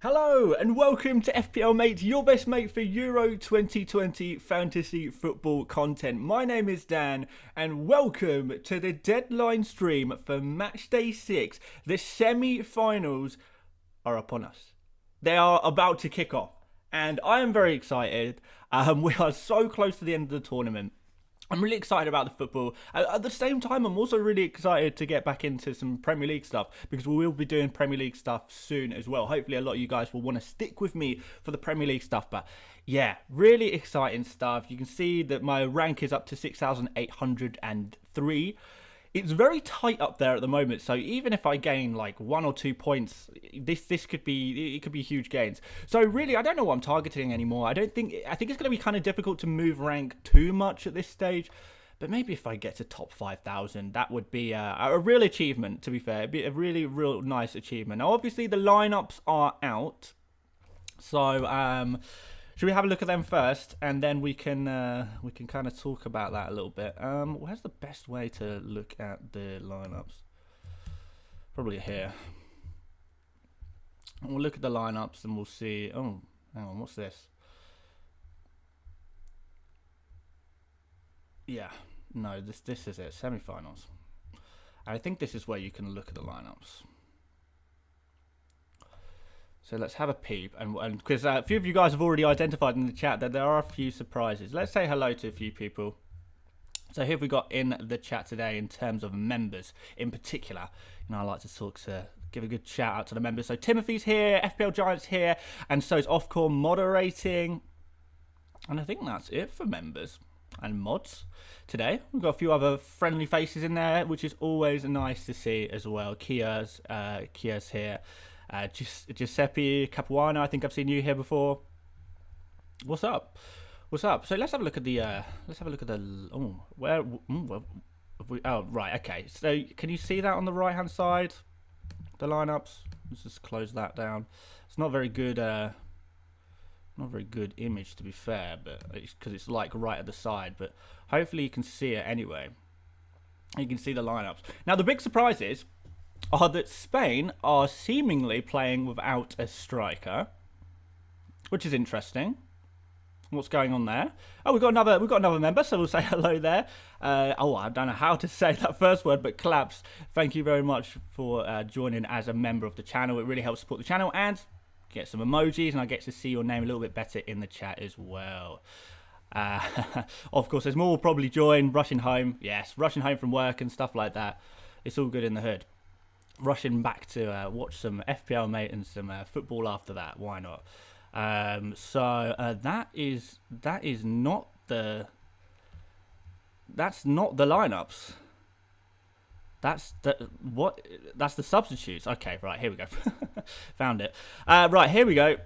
Hello and welcome to FPL Mate, your best mate for Euro 2020 fantasy football content. My name is Dan and welcome to the deadline stream for Matchday 6. The semi-finals are upon us. They are about to kick off and I am very excited. We are so close to the end of the tournament. I'm really excited about the football. At the same time, I'm also really excited to get back into some Premier League stuff because we will be doing Premier League stuff soon as well. Hopefully, a lot of you guys will want to stick with me for the Premier League stuff. But yeah, really exciting stuff. You can see that my rank is up to 6,803. It's very tight up there at the moment, so even if I gain like 1 or 2 points, this could be huge gains. So really, I don't know what I'm targeting anymore. I think it's going to be kind of difficult to move rank too much at this stage. But maybe if I get to top 5,000, that would be a real achievement. To be fair, it'd be a real nice achievement. Now, obviously, the lineups are out, so should we have a look at them first, and then we can kind of talk about that a little bit. Where's the best way to look at the lineups? Probably here. We'll look at the lineups and we'll see. Oh, hang on, what's this? Yeah, no, this is it. Semi-finals. And I think this is where you can look at the lineups. So let's have a peep, and because a few of you guys have already identified in the chat that there are a few surprises. Let's say hello to a few people. So who have we got in the chat today in terms of members in particular? You know, I like to give a good shout out to the members. So Timothy's here, FPL Giant's here, and so is Offcore moderating. And I think that's it for members and mods today. We've got a few other friendly faces in there, which is always nice to see as well. Kia's here. Giuseppe Capuano, I think I've seen you here before. What's up? So let's have a look at the right, okay. So can you see that on the right hand side? The lineups. Let's just close that down. It's not very good image, to be fair, but it's because it's like right at the side, but hopefully you can see it anyway. You can see the lineups. Now the big surprise are that Spain are seemingly playing without a striker, which is interesting. What's going on there? Oh, we've got another member, so we'll say hello there. Oh, I don't know how to say that first word, but Claps, thank you very much for joining as a member of the channel. It really helps support the channel and get some emojis, and I get to see your name a little bit better in the chat as well. Of course, there's more will probably join. Rushing home, yes, rushing home from work and stuff like that. It's all good in the hood. Rushing back to watch some FPL Mate and some football after that. Why not? That is not the lineups. That's the substitutes. Okay, right, here we go. Found it. Right, here we go.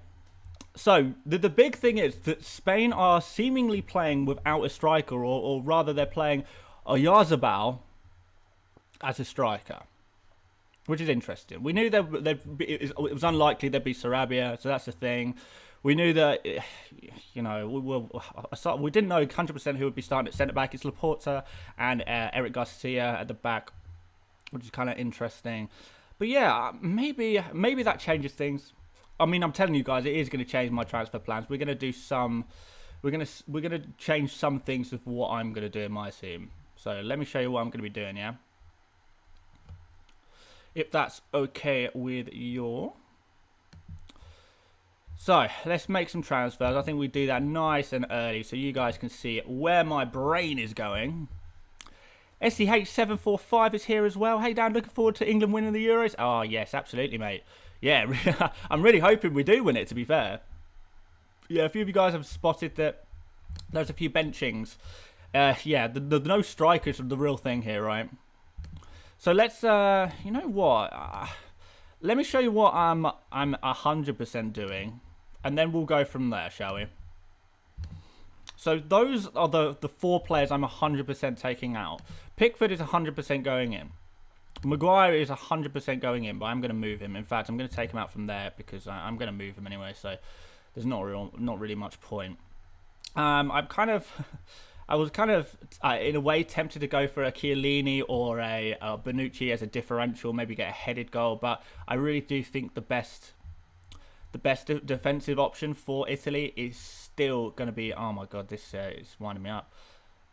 So the big thing is that Spain are seemingly playing without a striker, or rather they're playing Oyarzabal as a striker, which is interesting. We knew it was unlikely there'd be Sarabia, so that's the thing. We knew that, you know, we didn't know 100% who would be starting at centre-back. It's Laporta and Eric Garcia at the back, which is kind of interesting. But yeah, maybe that changes things. I mean, I'm telling you guys, it is going to change my transfer plans. We're going to do some, we're going to change some things of what I'm going to do in my team. So let me show you what I'm going to be doing, yeah? If that's okay with you. So let's make some transfers. I think we do that nice and early so you guys can see where my brain is going. SCH745 is here as well. Hey Dan, looking forward to England winning the Euros. Oh yes, absolutely, mate. Yeah, I'm really hoping we do win it, to be fair. Yeah, a few of you guys have spotted that there's a few benchings. Yeah, the no strikers are the real thing here, right? So let's, you know what? Let me show you what I'm 100% doing, and then we'll go from there, shall we? So those are the 4 players I'm 100% taking out. Pickford is 100% going in. Maguire is 100% going in, but I'm going to move him. In fact, I'm going to take him out from there because I'm going to move him anyway. So there's not really much point. I was kind of in a way tempted to go for a Chiellini or a Bonucci as a differential, maybe get a headed goal. But I really do think the best defensive option for Italy is still going to be. Oh my god, this is winding me up.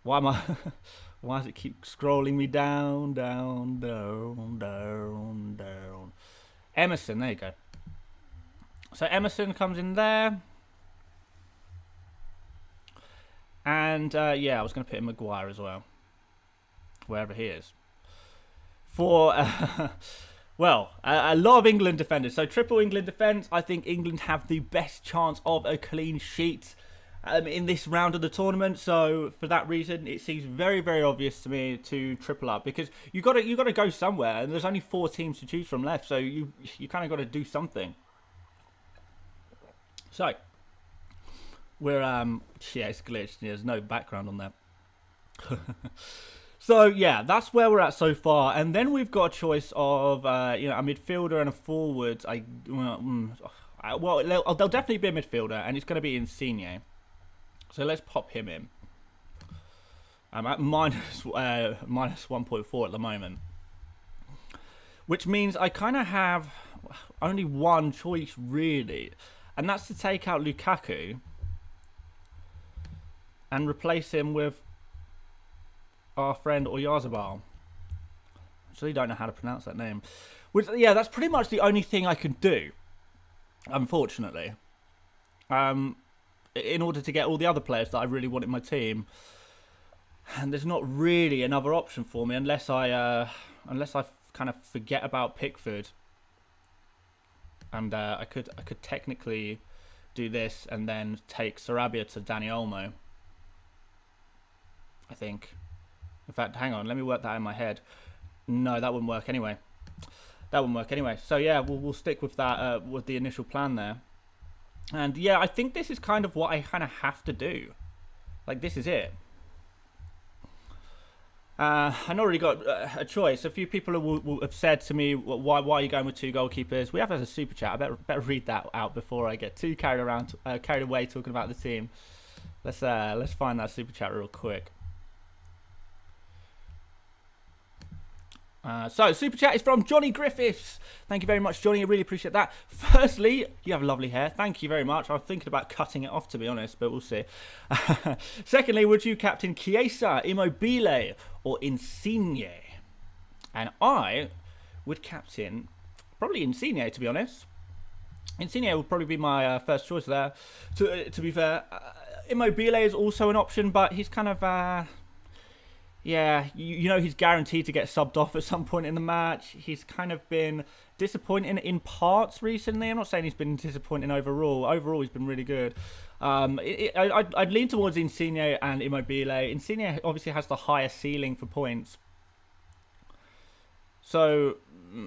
Why am I? Why does it keep scrolling me down, down, down, down, down? Emerson, there you go. So Emerson comes in there. And, yeah, I was going to put in Maguire as well. Wherever he is. For, well, a lot of England defenders. So triple England defence. I think England have the best chance of a clean sheet in this round of the tournament. So for that reason, it seems very, very obvious to me to triple up, because you got to go somewhere, and there's only 4 teams to choose from left. So you kind of got to do something. So we're yeah, it's glitched. There's no background on that. So yeah, that's where we're at so far, and then we've got a choice of you know, a midfielder and a forward. Well, there'll definitely be a midfielder, and it's going to be Insigne. So let's pop him in. I'm at minus 1.4 at the moment, which means I kind of have only one choice really, and that's to take out Lukaku and replace him with our friend Oyarzabal. Actually, don't know how to pronounce that name. Which, yeah, that's pretty much the only thing I can do, unfortunately. In order to get all the other players that I really want in my team, and there's not really another option for me unless I kind of forget about Pickford, and I could technically do this and then take Sarabia to Dani Olmo. I think. In fact, hang on, let me work that in my head. No, that wouldn't work anyway. That wouldn't work anyway. So yeah, we'll stick with that, with the initial plan there. And yeah, I think this is kind of what I kind of have to do. Like, this is it. I've not really got a choice. A few people will have said to me, why are you going with 2 goalkeepers? We have as a super chat. I better read that out before I get too carried away talking about the team. Let's find that super chat real quick. So, super chat is from Johnny Griffiths. Thank you very much, Johnny. I really appreciate that. Firstly, you have lovely hair. Thank you very much. I'm thinking about cutting it off, to be honest, but we'll see. Secondly, would you captain Chiesa, Immobile, or Insigne? And I would captain probably Insigne, to be honest. Insigne would probably be my first choice there. To be fair, Immobile is also an option, but he's kind of... yeah, you know he's guaranteed to get subbed off at some point in the match. He's kind of been disappointing in parts recently. I'm not saying he's been disappointing overall. Overall, he's been really good. I'd lean towards Insigne and Immobile. Insigne obviously has the higher ceiling for points. So,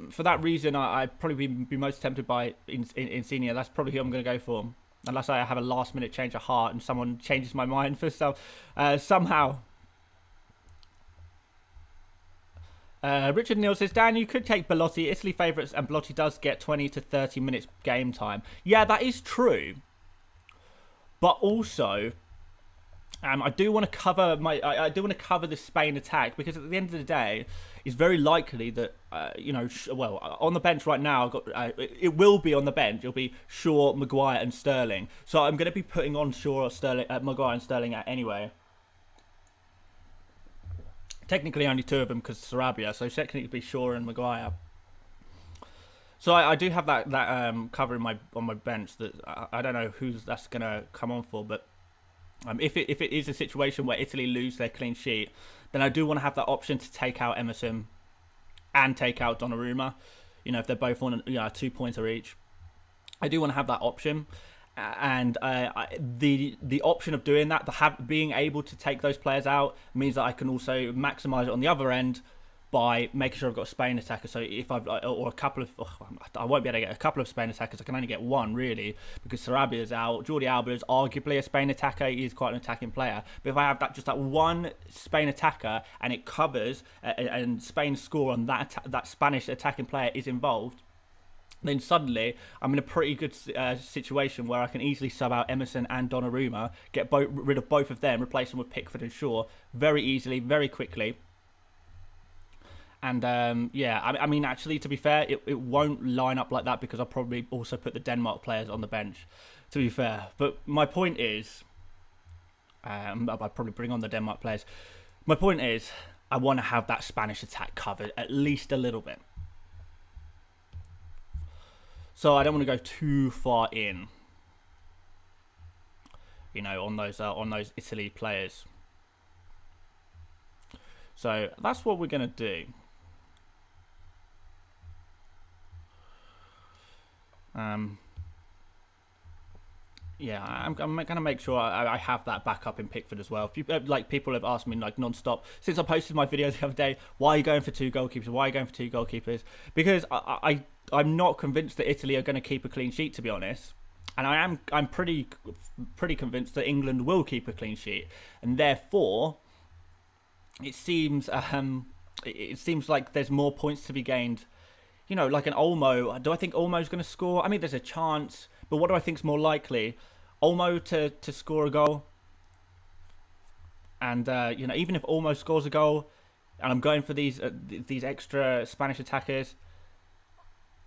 for that reason, I'd probably be most tempted by Insigne. That's probably who I'm going to go for. Unless I have a last-minute change of heart and someone changes my mind for somehow. Richard Neal says, Dan, you could take Belotti, Italy favourites, and Belotti does get 20 to 30 minutes game time. Yeah, that is true. But also, I do want to cover I do want to cover the Spain attack, because at the end of the day, it's very likely that on the bench right now, I've got it will be on the bench. It'll be Shaw, Maguire, and Sterling. So I'm going to be putting on Shaw, Sterling, Maguire, and Sterling anyway. Technically only two of them because Sarabia, so technically it'd be Shaw and Maguire. So I do have that cover on my bench that I don't know who's that's gonna come on for, but if it is a situation where Italy lose their clean sheet, then I do want to have that option to take out Emerson and take out Donnarumma. You know, if they're both on 2 pointer each, I do want to have that option. And the option of doing that, being able to take those players out, means that I can also maximise it on the other end by making sure I've got a Spain attacker. So if I won't be able to get a couple of Spain attackers. I can only get one really, because Sarabia is out. Jordi Alba is arguably a Spain attacker. He is quite an attacking player. But if I have just that one Spain attacker and it covers and Spain score on that Spanish attacking player is involved, then suddenly I'm in a pretty good situation where I can easily sub out Emerson and Donnarumma, get rid of both of them, replace them with Pickford and Shaw very easily, very quickly. And I mean, actually, to be fair, it won't line up like that, because I'll probably also put the Denmark players on the bench, to be fair. But my point is, I'll probably bring on the Denmark players. My point is, I want to have that Spanish attack covered at least a little bit. So I don't want to go too far in, on those Italy players. So that's what we're going to do. Yeah, I'm going to make sure I have that backup in Pickford as well. If you, people have asked me non-stop since I posted my video the other day, why are you going for two goalkeepers? Why are you going for two goalkeepers? Because I'm not convinced that Italy are going to keep a clean sheet, to be honest. And I'm pretty convinced that England will keep a clean sheet, and therefore it seems like there's more points to be gained. Like an Olmo. Do I think Olmo's going to score? I mean, there's a chance, but what do I think is more likely? Olmo to score a goal, and even if Olmo scores a goal, and I'm going for these extra Spanish attackers,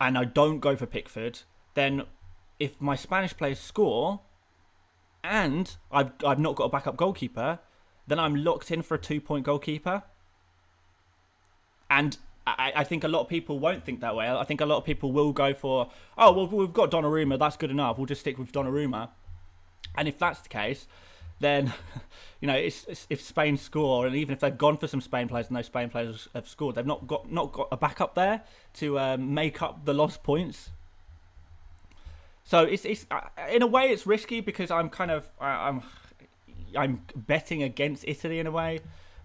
and I don't go for Pickford, then if my Spanish players score, and I've not got a backup goalkeeper, then I'm locked in for a 2-point goalkeeper. And I think a lot of people won't think that way. I think a lot of people will go for, oh, well, we've got Donnarumma, that's good enough, we'll just stick with Donnarumma. And if that's the case, then, if Spain score, and even if they've gone for some Spain players and those Spain players have scored, they've not got a backup there to make up the lost points. So it's in a way it's risky, because I'm betting against Italy in a way,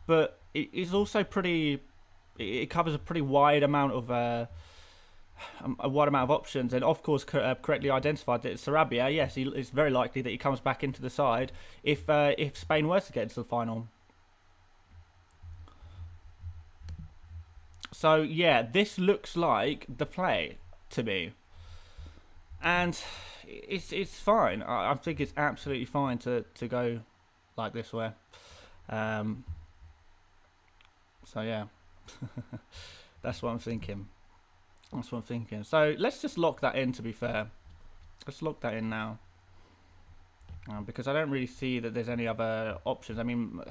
but it is also it covers a pretty wide amount of options, and of course correctly identified that Sarabia, yes, it's very likely that he comes back into the side if Spain were to get into the final. So yeah, this looks like the play to me, and it's fine. I think it's absolutely fine to go like this way. So yeah. That's what I'm thinking. That's what I'm thinking. So let's just lock that in, to be fair. Let's lock that in now. Because I don't really see that there's any other options. I mean,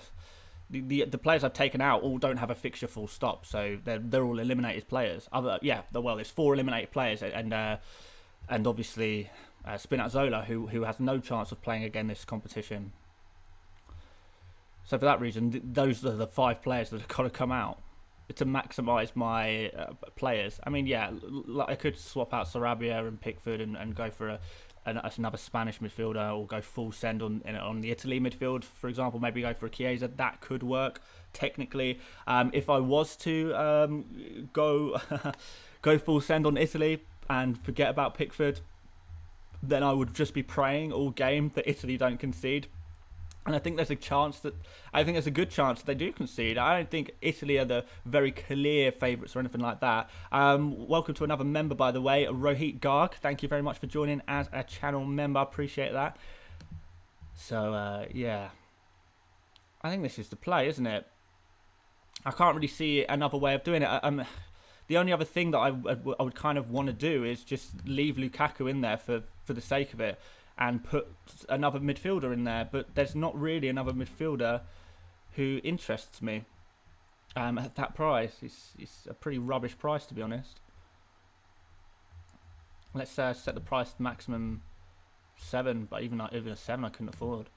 the players I've taken out all don't have a fixture full stop, so they're all eliminated players. There's 4 eliminated players, and obviously Spinazzola, who has no chance of playing again this competition. So for that reason, those are the 5 players that have got to come out to maximise my players. I mean, yeah, I could swap out Sarabia and Pickford and go for another Spanish midfielder, or go full send on the Italy midfield, for example. Maybe go for a Chiesa. That could work technically. If I was to go go full send on Italy and forget about Pickford, then I would just be praying all game that Italy don't concede. And I think there's a good chance that they do concede. I don't think Italy are the very clear favourites or anything like that. Welcome to another member, by the way, Rohit Garg. Thank you very much for joining as a channel member. I appreciate that. So, yeah. I think this is the play, isn't it? I can't really see another way of doing it. The only other thing that I would kind of want to do is just leave Lukaku in there for the sake of it, and put another midfielder in there. But there's not really another midfielder who interests me at that price. It's a pretty rubbish price, to be honest. Let's set the price to maximum 7, but even a 7 I couldn't afford.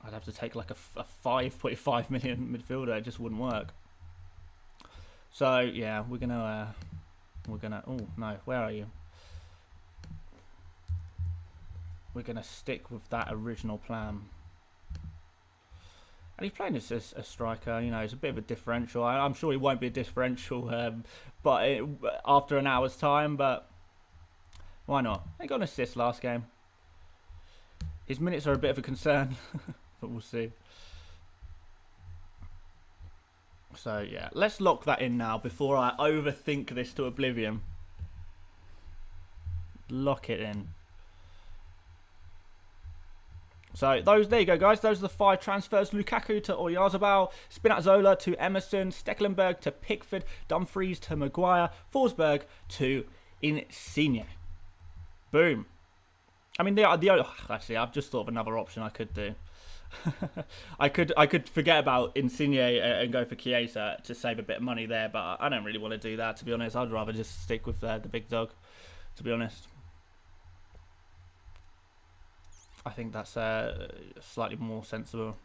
I'd have to take like a 5.5 million midfielder. It just wouldn't work. So yeah, we're gonna. Oh no, where are you? We're going to stick with that original plan. And he's playing as a striker, you know, it's a bit of a differential. I'm sure he won't be a differential after an hour's time, but why not? He got an assist last game. His minutes are a bit of a concern, but we'll see. So, yeah, let's lock that in now before I overthink this to oblivion. Lock it in. So there you go, guys. Those are the 5 transfers: Lukaku to Oyarzabal, Spinazzola to Emerson, Stekelenburg to Pickford, Dumfries to Maguire, Forsberg to Insigne. Boom. I mean, actually, I've just thought of another option I could do. I could forget about Insigne and go for Chiesa to save a bit of money there, but I don't really want to do that, to be honest. I'd rather just stick with the big dog, to be honest. I think that's slightly more sensible.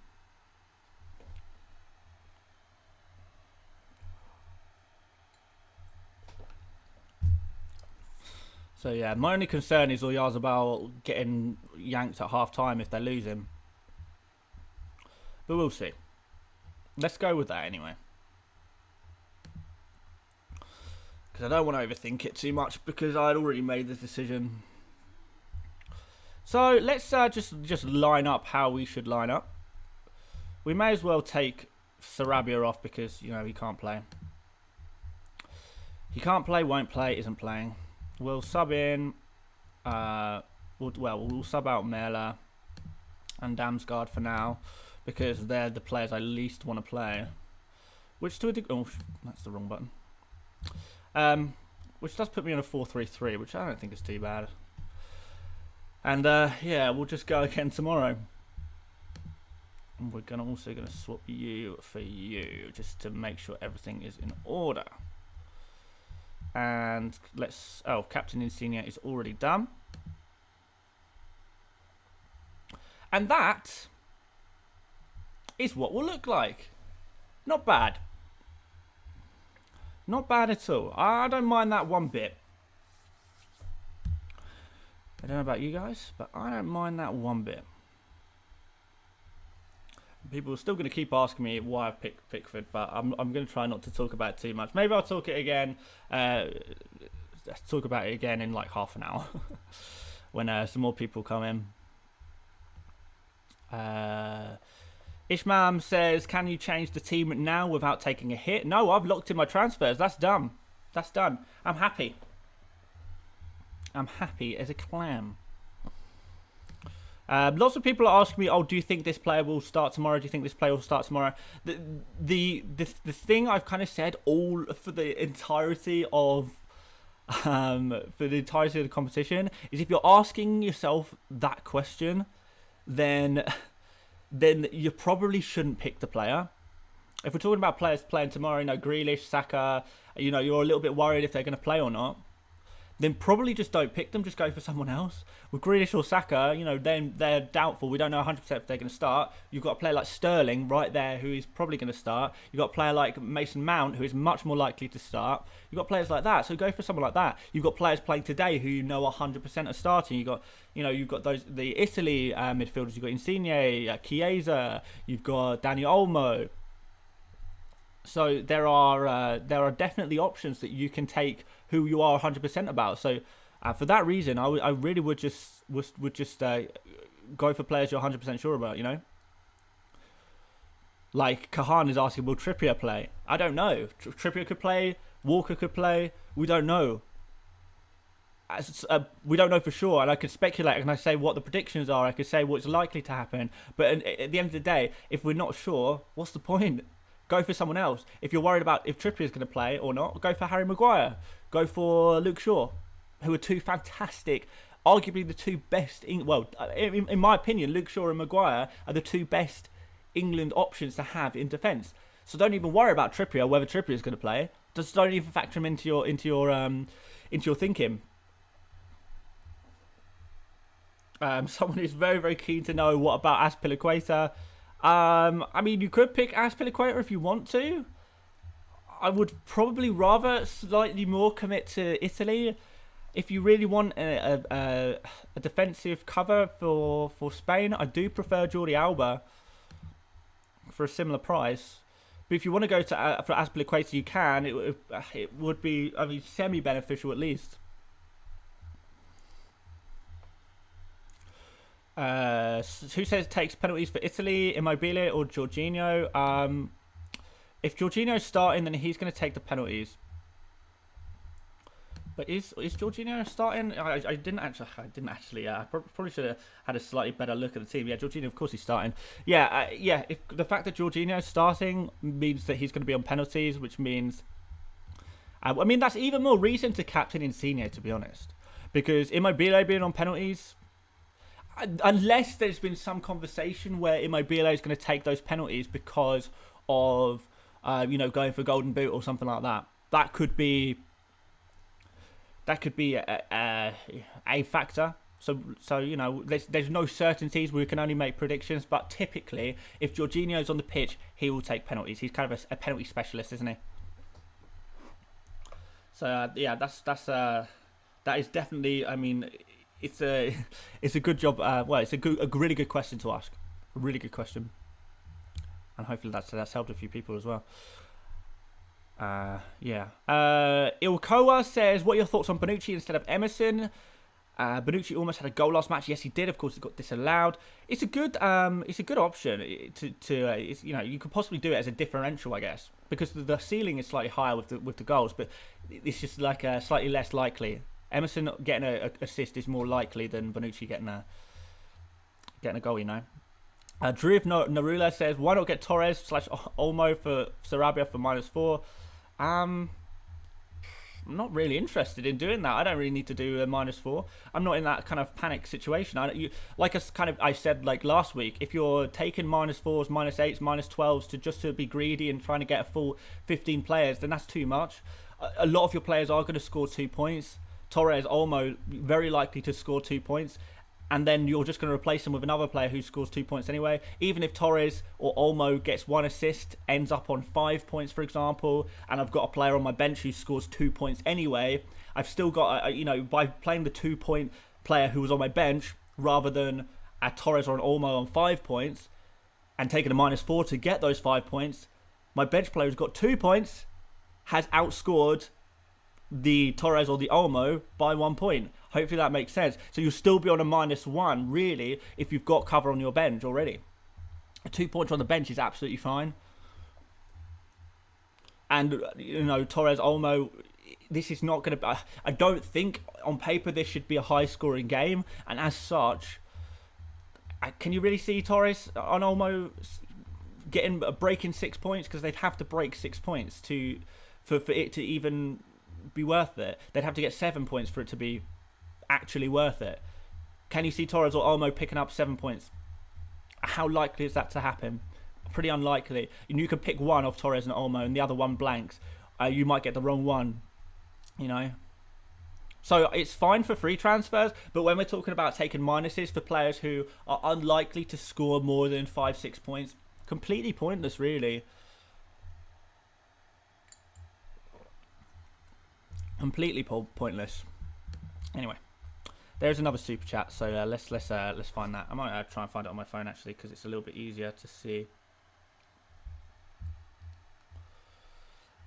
So yeah, my only concern is Oyarzabal getting yanked at half time if they lose him. But we'll see. Let's go with that anyway. Because I don't want to overthink it too much, because I'd already made the decision. So let's just line up how we should line up. We may as well take Sarabia off because, you know, he can't play. He can't play, won't play, isn't playing. We'll sub in. We'll sub out Mela and Damsgaard for now, because they're the players I least want to play. Which to a degree, oh, that's the wrong button. Which does put me on a 4-3-3, which I don't think is too bad. And yeah, we'll just go again tomorrow. And we're also gonna swap you for you, just to make sure everything is in order. And Captain Insigne is already done. And that is what we'll look like. Not bad. Not bad at all. I don't mind that one bit. I don't know about you guys, but I don't mind that one bit. People are still going to keep asking me why I've picked Pickford, but I'm going to try not to talk about it too much. Maybe I'll talk it again. Talk about it again in like half an hour when some more people come in. Ishmael says, "Can you change the team now without taking a hit?" No, I've locked in my transfers. That's done. That's done. I'm happy. I'm happy as a clam. Lots of people are asking me, "Oh, do you think this player will start tomorrow? Do you think this player will start tomorrow?" The thing I've kind of said all for the entirety of the competition is, if you're asking yourself that question, then you probably shouldn't pick the player. If we're talking about players playing tomorrow, Grealish, Saka, you're a little bit worried if they're going to play or not, then probably just don't pick them. Just go for someone else. With Grealish or Saka, then they're doubtful. We don't know 100% if they're going to start. You've got a player like Sterling right there who is probably going to start. You've got a player like Mason Mount who is much more likely to start. You've got players like that, so go for someone like that. You've got players playing today who 100% are starting. You've got the Italy midfielders. You've got Insigne, Chiesa. You've got Dani Olmo. So there are definitely options that you can take who you are 100% about. So for that reason, I really would just go for players you're 100% sure about. Like Kahan is asking, will Trippier play? I don't know. Trippier could play. Walker could play. We don't know. We don't know for sure, and I could speculate and I say what the predictions are. I could say what's likely to happen. But at the end of the day, if we're not sure, what's the point? Go for someone else. If you're worried about if Trippier is going to play or not, go for Harry Maguire. Go for Luke Shaw, who are two fantastic, arguably the two best. In my opinion, Luke Shaw and Maguire are the two best England options to have in defence. So don't even worry about Trippier, whether Trippier is going to play. Just don't even factor him into your thinking. Someone is very, very keen to know what about Azpilicueta. You could pick Azpilicueta if you want to. I would probably rather slightly more commit to Italy. If you really want a defensive cover for Spain, I do prefer Jordi Alba for a similar price. But if you want to go for Azpilicueta, you can. It would be, semi-beneficial at least. Who says takes penalties for Italy, Immobile or Jorginho? If Jorginho's starting, then he's going to take the penalties. But is Jorginho starting? I didn't actually. I probably should have had a slightly better look at the team. Yeah, Jorginho, of course, he's starting. Yeah. If the fact that Jorginho's starting means that he's going to be on penalties, which means, that's even more reason to captain Insigne, to be honest, because Immobile being on penalties. Unless there's been some conversation where Immobile is going to take those penalties because of, going for golden boot or something like that. That could be a factor. So there's no certainties. We can only make predictions. But typically, if Jorginho's on the pitch, he will take penalties. He's kind of a penalty specialist, isn't he? So that is definitely. It's a good job. It's a really good question to ask. A really good question, and hopefully that's helped a few people as well. Ilkoa says, "What are your thoughts on Bonucci instead of Emerson?" Bonucci almost had a goal last match. Yes, he did. Of course, it got disallowed. It's a good option you could possibly do it as a differential, I guess, because the ceiling is slightly higher with the goals, but it's just like slightly less likely. Emerson getting an assist is more likely than Bonucci getting a goal, Drew Narula says, why not get Torres / Olmo for Sarabia for -4? I'm not really interested in doing that. I don't really need to do a -4. I'm not in that kind of panic situation. I said last week, if you're taking -4s, -8s, -12s to be greedy and trying to get a full 15 players, then that's too much. A lot of your players are going to score 2 points. Torres, Olmo, very likely to score 2 points, and then you're just going to replace him with another player who scores 2 points anyway. Even if Torres or Olmo gets 1 assist, ends up on 5 points, for example, and I've got a player on my bench who scores 2 points anyway, I've still got, by playing the 2-point player who was on my bench rather than a Torres or an Olmo on 5 points and taking a -4 to get those 5 points, my bench player who's got 2 points has outscored the Torres or the Olmo by 1 point. Hopefully that makes sense. So you'll still be on a -1, really, if you've got cover on your bench already. 2 points on the bench is absolutely fine. And, Torres, Olmo, this is not going to... I don't think, on paper, this should be a high-scoring game. And as such, Can you really see Torres on Olmo getting a breaking 6 points? Because they'd have to break 6 points for it to even be worth it. They'd have to get 7 points for it to be actually worth it. Can you see Torres or Olmo picking up 7 points? How likely is that to happen? Pretty unlikely. And you could pick one of Torres and Olmo and the other one blanks. You might get the wrong one, you know. So it's fine for free transfers, but when we're talking about taking minuses for players who are unlikely to score more than 5-6 points, completely pointless, really. Completely pointless. Anyway, there's another super chat, so let's find that. I might try and find it on my phone actually, because it's a little bit easier to see.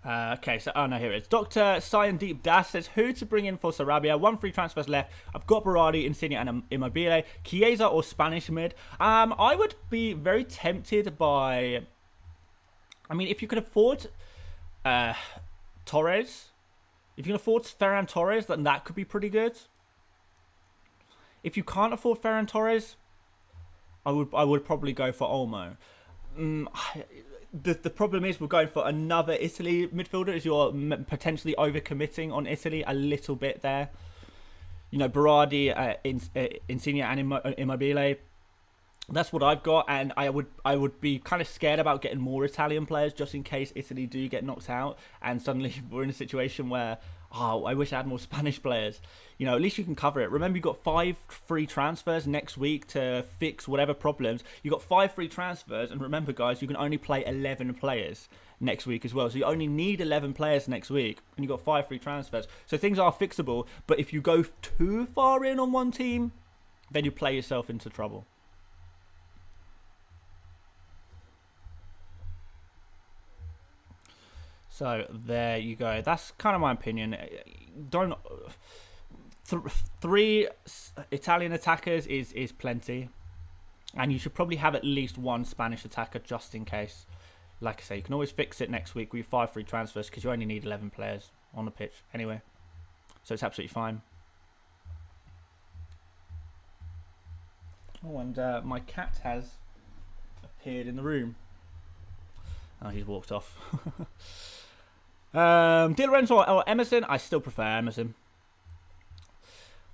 Okay, so, oh no, here it is. Dr. Cyan Deep Das says, who to bring in for Sarabia? 1 free transfers left. I've got Berardi, Insigne and Immobile. Chiesa or Spanish mid? I would be very tempted by... I mean, if you can afford Torres, if you can afford Ferran Torres, then that could be pretty good. If you can't afford Ferran Torres, I would probably go for Olmo. The problem is we're going for another Italy midfielder, as you're potentially overcommitting on Italy a little bit there. You know, Berardi, Insigne and Immobile. That's what I've got, and I would be kind of scared about getting more Italian players just in case Italy do get knocked out and suddenly we're in a situation where, oh, I wish I had more Spanish players. You know, at least you can cover it. Remember, you've got 5 free transfers next week to fix whatever problems. You've got 5 free transfers, and remember, guys, you can only play 11 players next week as well. So you only need 11 players next week, and you've got 5 free transfers. So things are fixable, but if you go too far in on one team, then you play yourself into trouble. So there you go. That's kind of my opinion. Don't... 3 Italian attackers is plenty, and you should probably have at least 1 Spanish attacker just in case. Like I say, you can always fix it next week with 5 free transfers because you only need 11 players on the pitch anyway, so it's absolutely fine. Oh, and my cat has appeared in the room. Oh, he's walked off. Di Lorenzo or Emerson? I still prefer Emerson.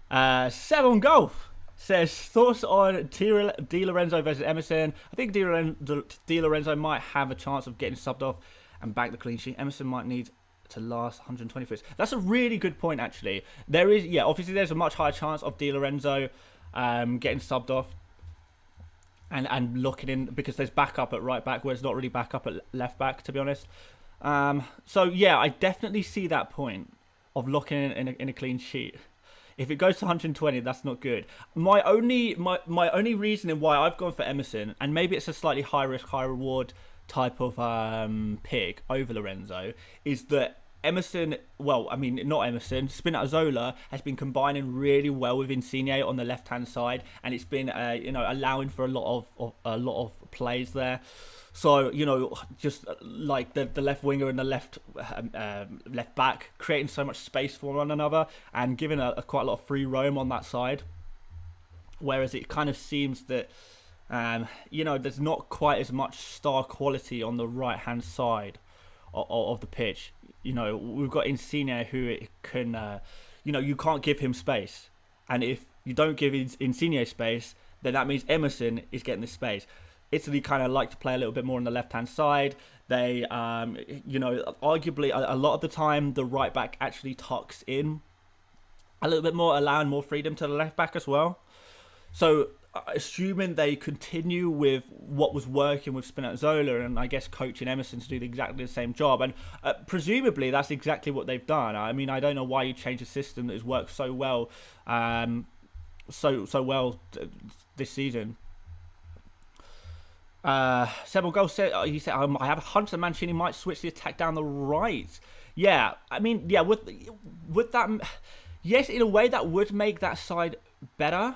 Seven Golf says, thoughts on Di Lorenzo versus Emerson? I think Di Lorenzo might have a chance of getting subbed off and back the clean sheet. Emerson might need to last 120 minutes. That's a really good point, actually. There is, yeah, obviously there's a much higher chance of Di Lorenzo getting subbed off and locking in, because there's backup at right back, where it's not really backup at left back, to be honest. So yeah, I definitely see that point of locking in a clean sheet. If it goes to 120, that's not good. My only reasoning why I've gone for Emerson, and maybe it's a slightly high risk, high reward type of pick over Lorenzo, is that Emerson, well, I mean, not Emerson, Spinazzola has been combining really well with Insigne on the left-hand side, and it's been, you know, allowing for a lot of plays there. So, you know, just like the left winger and the left back, creating so much space for one another and giving quite a lot of free roam on that side. Whereas it kind of seems that, you know, there's not quite as much star quality on the right-hand side of the pitch. You know, we've got Insigne who can, you know, you can't give him space. And if you don't give Insigne space, then that means Emerson is getting the space. Italy kind of like to play a little bit more on the left-hand side. They, you know, arguably a lot of the time the right back actually tucks in a little bit more, allowing more freedom to the left back as well. So assuming they continue with what was working with Spinazzola and I guess coaching Emerson to do exactly the same job, and presumably that's exactly what they've done. I mean, I don't know why you change a system that has worked so well, so well this season. Several goals said, he said, I have a hunch that Mancini might switch the attack down the right. Yeah, I mean, yeah, with that, yes, in a way that would make that side better.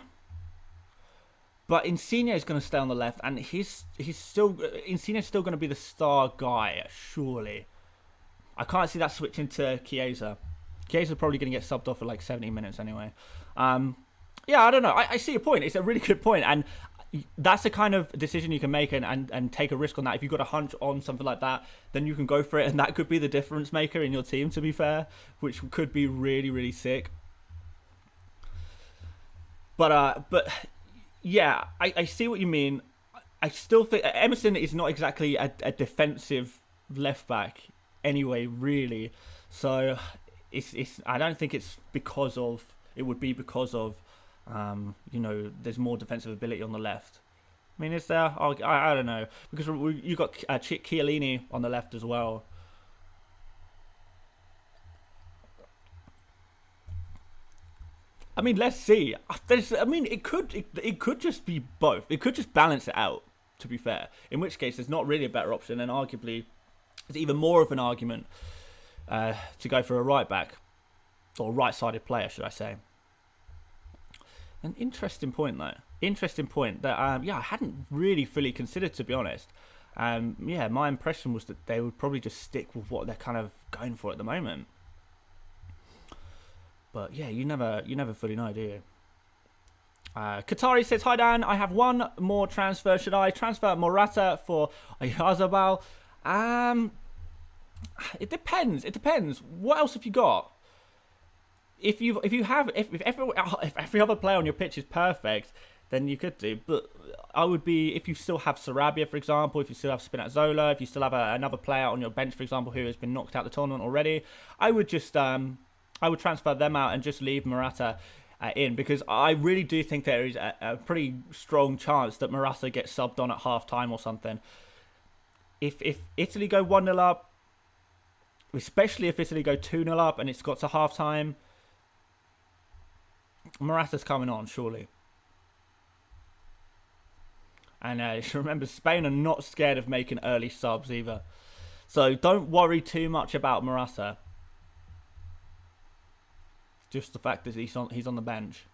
But Insigne is going to stay on the left, and Insigne's still going to be the star guy, surely. I can't see that switching to Chiesa. Chiesa's probably going to get subbed off for like 70 minutes anyway. Yeah, I don't know. I see your point. It's a really good point, and that's the kind of decision you can make and take a risk on that. If you've got a hunch on something like that, then you can go for it, and that could be the difference maker in your team, to be fair, which could be really, really sick. But yeah, I see what you mean. I still think Emerson is not exactly a defensive left back anyway, really. So it's I don't think it's because of it would be because of there's more defensive ability on the left. I mean, is there? Oh, I don't know, because you got Chiellini on the left as well. I mean, let's see. It could just be both. It could just balance it out, to be fair. In which case, there's not really a better option, and arguably, it's even more of an argument to go for a right back, or right-sided player, should I say. An interesting point, though. Interesting point that I hadn't really fully considered, to be honest. My impression was that they would probably just stick with what they're kind of going for at the moment. But yeah, you never fully know, do you? Qatari says, "Hi Dan, I have one more transfer. Should I transfer Morata for Oyarzabal?" It depends. It depends. What else have you got? If every other player on your pitch is perfect, then you could do. But I would be, if you still have Sarabia, for example, if you still have Spinazzola, if you still have another player on your bench, for example, who has been knocked out of the tournament already, I would just I would transfer them out and just leave Morata in, because I really do think there is a pretty strong chance that Morata gets subbed on at half time or something. If Italy go 1-0 up, especially if Italy go 2-0 up and it's got to half time, Morata's coming on, surely. And remember, Spain are not scared of making early subs either. So don't worry too much about Morata. Just the fact that he's on the bench.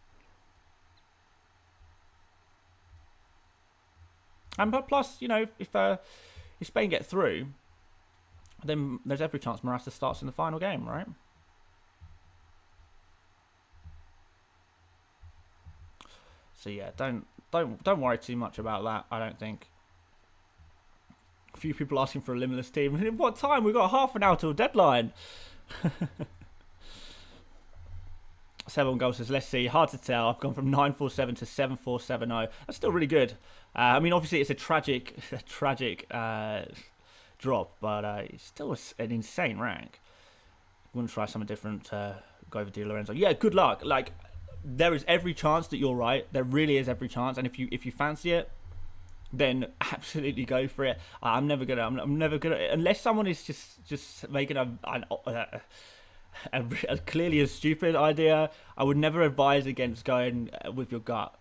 And but plus, if Spain get through, then there's every chance Morata starts in the final game, right? So yeah, don't worry too much about that, I don't think. A few people asking for a limitless team. In what time? We've got half an hour till deadline. 7 goals says, let's see. Hard to tell. I've gone from 947 to 7470. That's still really good. Obviously it's a tragic drop, but it's still an insane rank. Wouldn't try something different. Go over Di Lorenzo. Yeah, good luck. Like, there is every chance that you're right. There really is every chance. And if you fancy it, then absolutely go for it. I'm never gonna unless someone is just making a clearly a stupid idea. I would never advise against going with your gut.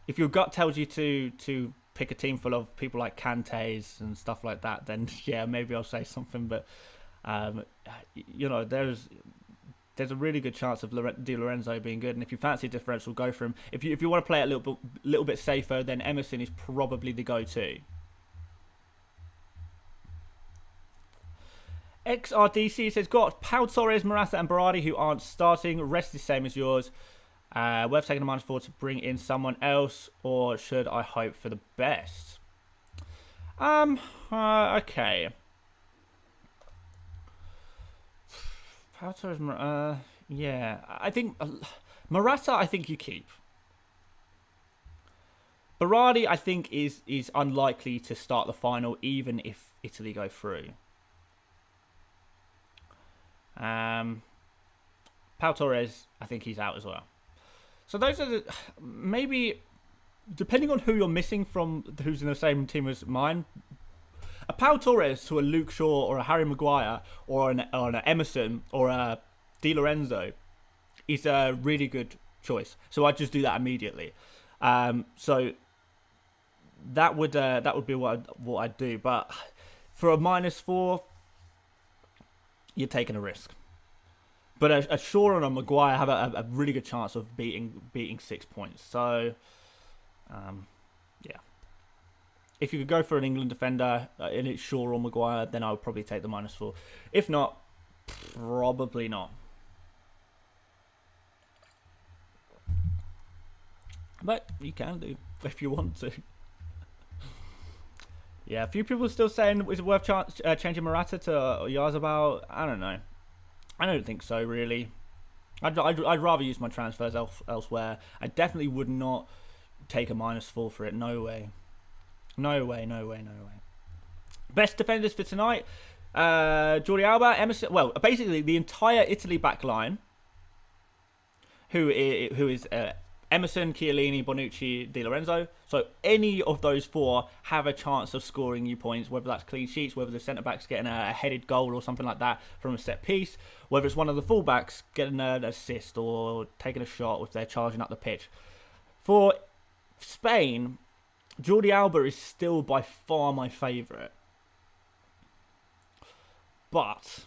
If your gut tells you to pick a team full of people like Kantes and stuff like that, then yeah, maybe I'll say something. But there's a really good chance of Di Lorenzo being good, and if you fancy a differential, go for him. If you want to play it a little bit safer, then Emerson is probably the go-to. XRDC says, got Pau Torres, Morata and Berardi who aren't starting. Rest is same as yours. Worth taking a -4 to bring in someone else, or should I hope for the best? Okay. Pau Torres, yeah. I think Morata, I think you keep. Berardi, I think, is unlikely to start the final, even if Italy go through. Pau Torres, I think he's out as well. So those are maybe, depending on who you're missing from who's in the same team as mine, a Pau Torres to a Luke Shaw or a Harry Maguire or an Emerson or a Di Lorenzo is a really good choice. So I'd just do that immediately. So that would be what I'd do. But for a -4, you're taking a risk. But a Shaw and a Maguire have a really good chance of beating 6 points. So, yeah. If you could go for an England defender and it's Shaw or Maguire, then I would probably take the -4. If not, probably not. But you can do if you want to. Yeah, a few people are still saying, is it worth changing Morata to Yarzabal? I don't know. I don't think so, really. I'd rather use my transfers elsewhere. I definitely would not take a -4 for it. No way. No way, no way, no way. Best defenders for tonight. Jordi Alba, Emerson. Well, basically the entire Italy back line, who is Emerson, Chiellini, Bonucci, Di Lorenzo. So any of those four have a chance of scoring you points, whether that's clean sheets, whether the centre-back's getting a headed goal or something like that from a set piece, whether it's one of the full-backs getting an assist or taking a shot if they're charging up the pitch. For Spain, Jordi Alba is still by far my favourite. But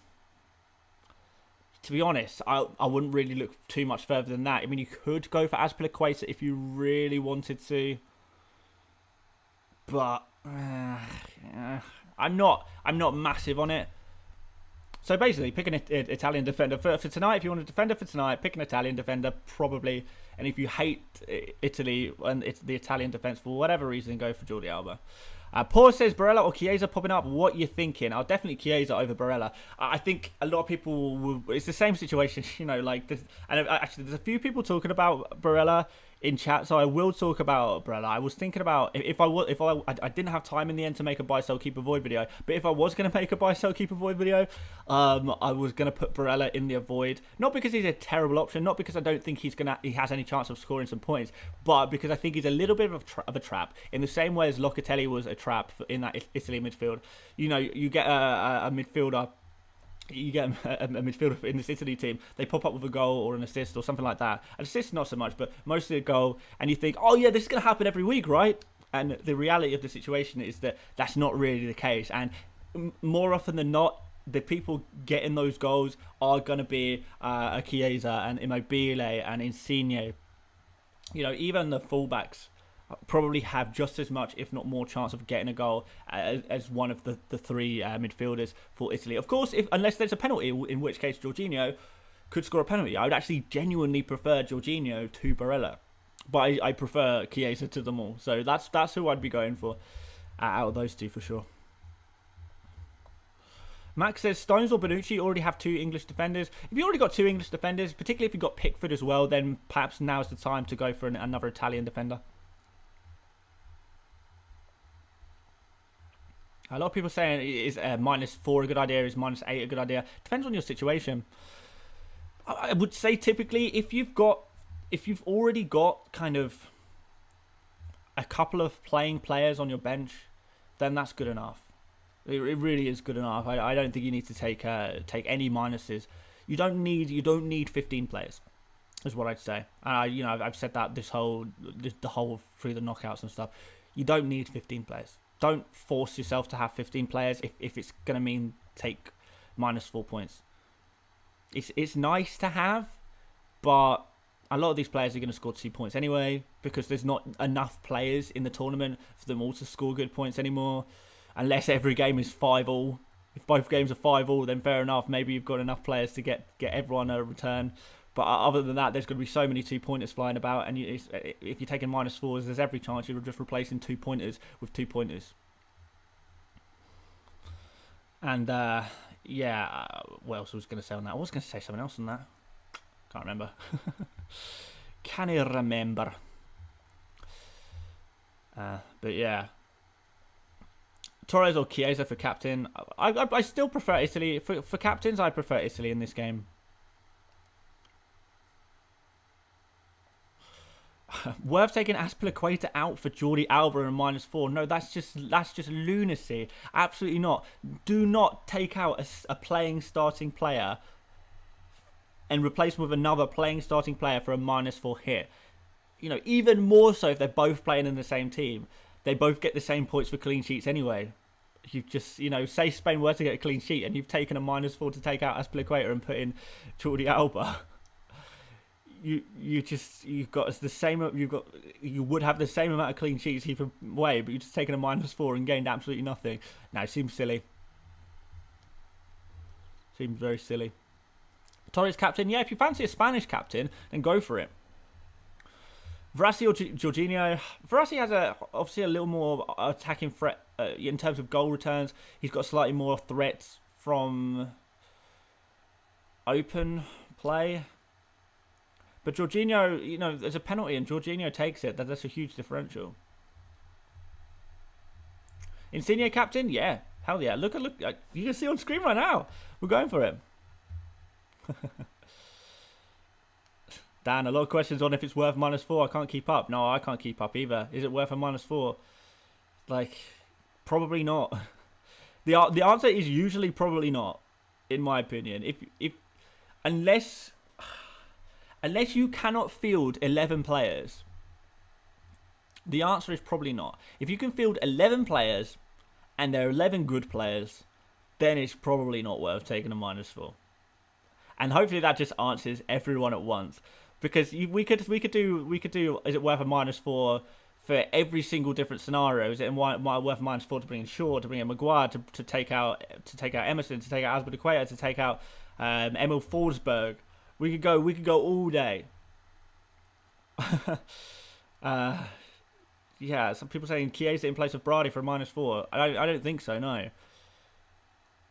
to be honest, I wouldn't really look too much further than that. I mean, you could go for Azpilicueta if you really wanted to, but I'm not massive on it. So basically, pick an Italian defender for tonight. If you want a defender for tonight, pick an Italian defender probably. And if you hate Italy and it's the Italian defence for whatever reason, go for Jordi Alba. Paul says Barella or Chiesa popping up. What you thinking? I'll definitely Chiesa over Barella. I think a lot of people will, it's the same situation, you know, like this. And actually, there's a few people talking about Barella in chat, so I will talk about Barella. I was thinking about I didn't have time in the end to make a buy sell keep avoid video, but if I was going to make a buy sell keep avoid video, I was going to put Barella in the avoid, not because he's a terrible option, not because I don't think he has any chance of scoring some points, but because I think he's a little bit of a trap, in the same way as Locatelli was a trap in that Italy midfield. You know, you get a midfielder. You get a midfielder in this Italy team, they pop up with a goal or an assist or something like that. An assist, not so much, but mostly a goal. And you think, oh yeah, this is going to happen every week, right? And the reality of the situation is that that's not really the case. And more often than not, the people getting those goals are going to be a Chiesa and Immobile and Insigne. You know, even the fullbacks probably have just as much, if not more, chance of getting a goal as one of the three midfielders for Italy. Of course, unless there's a penalty, in which case Jorginho could score a penalty. I would actually genuinely prefer Jorginho to Barella, but I prefer Chiesa to them all. So that's who I'd be going for out of those two for sure. Max says, Stones or Bonucci already have two English defenders. If you already got two English defenders, particularly if you've got Pickford as well, then perhaps now's the time to go for another Italian defender. A lot of people saying is -4 a good idea, is -8 a good idea. Depends on your situation. I would say typically if you've already got kind of a couple of playing players on your bench, then that's good enough. It really is good enough. I don't think you need to take any minuses. You don't need 15 players, is what I'd say. And I've said that the whole through the knockouts and stuff. You don't need 15 players. Don't force yourself to have 15 players if it's going to mean take -4 points. It's nice to have, but a lot of these players are going to score 2 points anyway because there's not enough players in the tournament for them all to score good points anymore. Unless every game is 5-5. If both games are 5-5, then fair enough. Maybe you've got enough players to get everyone a return. But other than that, there's going to be so many 2-pointers flying about. And if you're taking -4s, there's every chance you're just replacing 2-pointers with 2-pointers. And, what else was I going to say on that? I was going to say something else on that. Can't remember. Can I remember? But, yeah. Torres or Chiesa for captain. I still prefer Italy. For captains, I prefer Italy in this game. Worth taking Azpilicueta out for Jordi Alba and -4. No, that's just lunacy. Absolutely not. Do not take out a playing starting player and replace him with another playing starting player for a -4 hit. You know, even more so if they're both playing in the same team. They both get the same points for clean sheets anyway. You've just, say Spain were to get a clean sheet and you've taken a -4 to take out Azpilicueta and put in Jordi Alba. You would have the same amount of clean sheets either way, but you're just taking a -4 and gained absolutely nothing. Now, it seems silly. Seems very silly. Torres captain, yeah. If you fancy a Spanish captain, then go for it. Verratti or Jorginho? Verratti has obviously a little more attacking threat in terms of goal returns. He's got slightly more threats from open play. But Jorginho, there's a penalty and Jorginho takes it. That's a huge differential. Insigne captain? Yeah. Hell yeah. Look. You can see on screen right now. We're going for him. Dan, a lot of questions on if it's worth -4. I can't keep up. No, I can't keep up either. Is it worth a -4? Probably not. The answer is usually probably not, in my opinion. Unless you cannot field 11 players, the answer is probably not. If you can field 11 players and they're 11 good players, then it's probably not worth taking a -4. And hopefully that just answers everyone at once. Because we could do is it worth a -4 for every single different scenario? Is it worth a -4 to bring in Shaw, to bring in Maguire, to take out Emerson, to take out Azpilicueta, to take out Emil Forsberg? We could go all day. Yeah, some people saying Chiesa in place of Brady for a -4. I don't think so. No.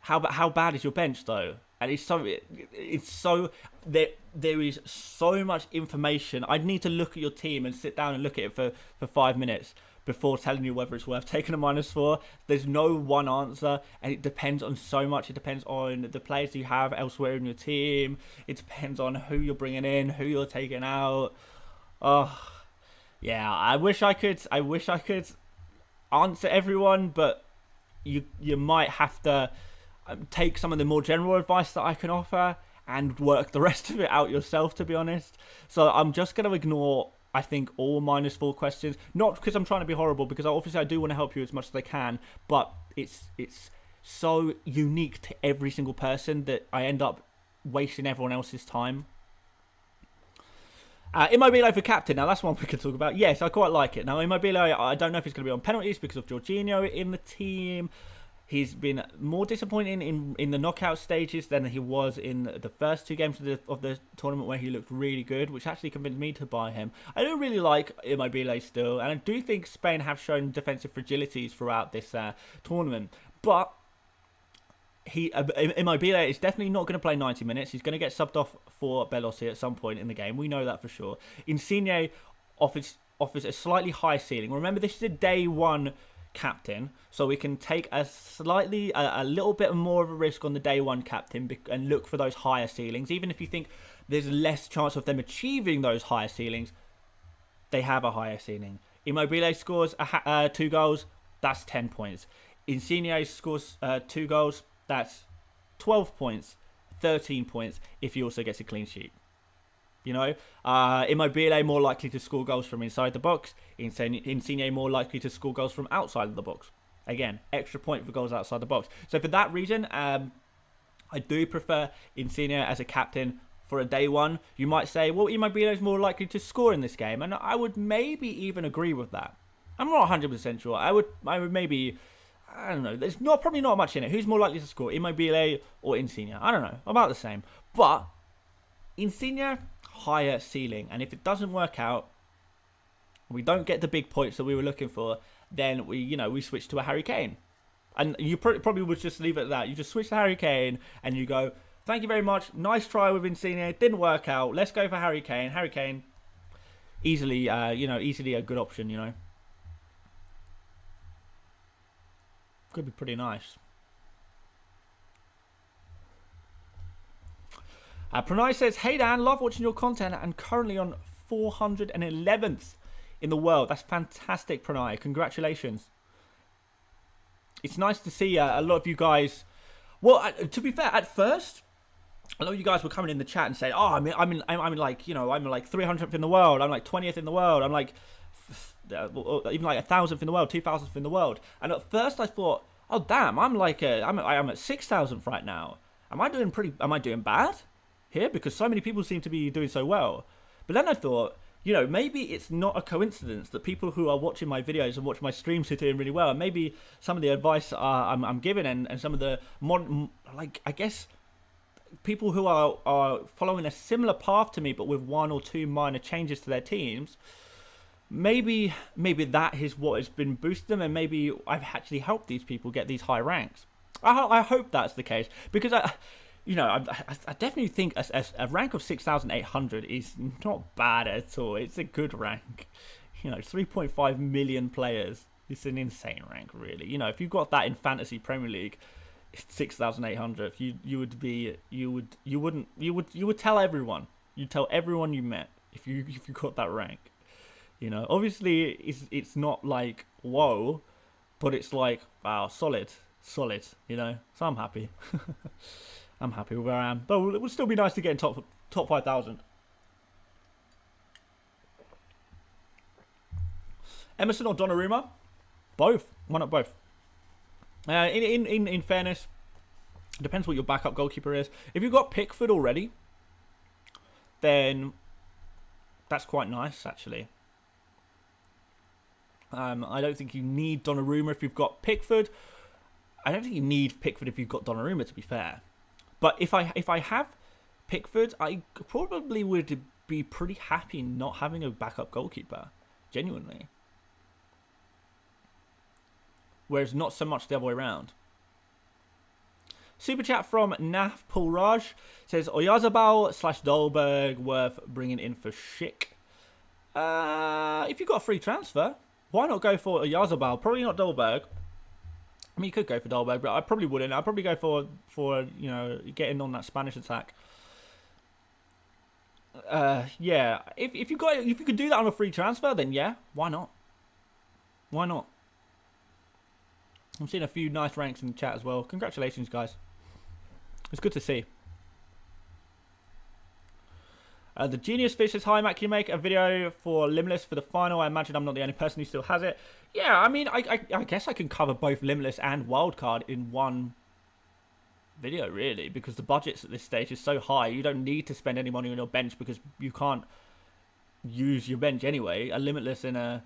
How bad is your bench though? And it's so there is so much information. I'd need to look at your team and sit down and look at it for 5 minutes before telling you whether it's worth taking a -4. There's no one answer, and it depends on so much. It depends on the players you have elsewhere in your team. It depends on who you're bringing in, who you're taking out. Oh, yeah. I wish I could answer everyone, but you might have to take some of the more general advice that I can offer and work the rest of it out yourself, to be honest. So I'm just going to ignore, I think, all -4 questions. Not because I'm trying to be horrible, because obviously I do want to help you as much as I can, but it's so unique to every single person that I end up wasting everyone else's time. Immobile for captain. Now, that's one we could talk about. Yes, I quite like it. Now, Immobile, I don't know if he's going to be on penalties because of Jorginho in the team. He's been more disappointing in the knockout stages than he was in the first 2 games of the tournament, where he looked really good, which actually convinced me to buy him. I do really like Immobile still, and I do think Spain have shown defensive fragilities throughout this tournament. But Immobile is definitely not going to play 90 minutes. He's going to get subbed off for Belotti at some point in the game. We know that for sure. Insigne offers a slightly high ceiling. Remember, this is a day 1 captain, so we can take a little bit more of a risk on the day 1 captain and look for those higher ceilings. Even if you think there's less chance of them achieving those higher ceilings, they have a higher ceiling. Immobile scores 2 goals, that's 10 points. Insigne scores 2 goals, that's 12 points, 13 points if he also gets a clean sheet. Immobile more likely to score goals from inside the box. Insigne more likely to score goals from outside of the box. Again, extra point for goals outside the box. So for that reason, I do prefer Insigne as a captain for a day 1. You might say, well, Immobile is more likely to score in this game, and I would maybe even agree with that. I'm not 100% sure. I would maybe, I don't know. There's probably not much in it. Who's more likely to score, Immobile or Insigne? I don't know. About the same. But Insigne, higher ceiling, and if it doesn't work out, we don't get the big points that we were looking for, then we switch to a Harry Kane, and you probably would just leave it at that. You just switch to Harry Kane and you go, thank you very much, nice try with Insigne, didn't work out, let's go for Harry Kane. Harry Kane, easily a good option. Could be pretty nice. Pranay says, hey Dan, love watching your content and currently on 411th in the world. That's fantastic, Pranay. Congratulations. It's nice to see a lot of you guys. Well, to be fair, at first, a lot of you guys were coming in the chat and saying, "Oh, I'm like 300th in the world. I'm like 20th in the world. I'm like even like 1,000th in the world, 2,000th in the world." And at first, I thought, "Oh, damn, I'm at 6,000th right now. Am I doing bad here? Because so many people seem to be doing so well." But then I thought, maybe it's not a coincidence that people who are watching my videos and watch my streams are doing really well. And maybe some of the advice I'm giving and some of the I guess people who are following a similar path to me, but with 1 or 2 minor changes to their teams, maybe that is what has been boosting them, and maybe I've actually helped these people get these high ranks. I hope that's the case, because I definitely think a rank of 6,800 is not bad at all. It's a good rank. 3.5 million players. It's an insane rank, really. If you got that in Fantasy Premier League, 6,800. You would tell everyone. You'd tell everyone you met if you got that rank. Obviously it's not like whoa, but it's like wow, solid. So I'm happy. I'm happy with where I am. But it would still be nice to get in top 5,000. Emerson or Donnarumma? Both. Why not both? In fairness, it depends what your backup goalkeeper is. If you've got Pickford already, then that's quite nice, actually. I don't think you need Donnarumma if you've got Pickford. I don't think you need Pickford if you've got Donnarumma, to be fair. But if I have Pickford, I probably would be pretty happy not having a backup goalkeeper. Genuinely. Whereas not so much the other way around. Super chat from Naf Pulraj says Oyarzabal / Dolberg worth bringing in for Schick. If you've got a free transfer, why not go for Oyarzabal? Probably not Dolberg. I mean, you could go for Dolberg, but I probably wouldn't. I'd probably go for getting on that Spanish attack. Yeah, if you could do that on a free transfer, then yeah, why not? Why not? I'm seeing a few nice ranks in the chat as well. Congratulations, guys. It's good to see. The Genius Fish says, hi, Matt, can you make a video for Limitless for the final? I imagine I'm not the only person who still has it. Yeah, I mean, I guess I can cover both Limitless and Wildcard in one video, really, because the budgets at this stage is so high. You don't need to spend any money on your bench because you can't use your bench anyway. A Limitless and a